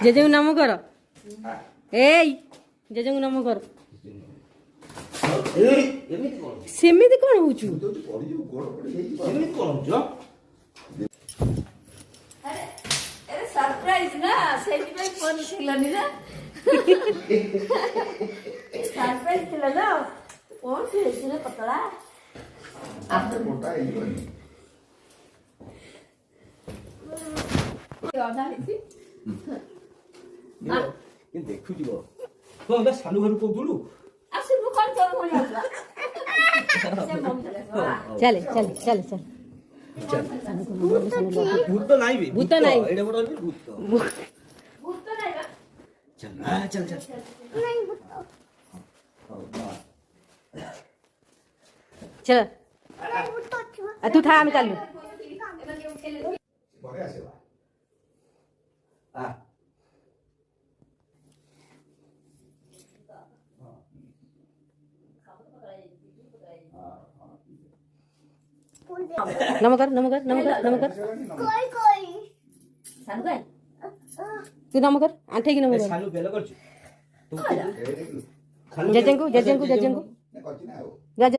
ଜେଜେଙ୍କୁ ନାମ କର। ଏଇ ଜେଜେଙ୍କୁ ନାମ କର। ସେମିତି କଣ ହଉଛୁ? सरप्राइज ना ସେଇଥିପାଇଁ ଫୋନ ଥିଲାନି ନା ସରପ୍ରାଇଜ ଥିଲା ନା କଣ ହେଇଛି ପତଳା ଆପ ମୋଟା ହେଇଯିବନି ଅଧା ହେଇଛି ଏ ଦେଖୁ ଯିବ ତୁ ଆମେ ସାନୁ ଘରୁ କହୁଥିଲୁ ଆସିବୁ କଣ ତୋର ଭଳି ଆସିଲା ଚାଲେ ଚାଲେ ଚାଲେ ଚାଲେ ଭୂତ ନାଇଁ ବେ ଭୂତ ନାଇଁ ଏଇଟା ବଡ ଭୂତ ଭୂତ ନାଇଁ ବା ଚଲ ଚଲ ଚଲ ନାଇଁ ଭୂତ चल तू था आम्ही चाललो बरे असेल आ नमकर नमकर नमकर नमकर कोई कोई सानू काय तू नमकर आंठे की नमकर सानू बेल करछु जजेंको जजेंको जजेंको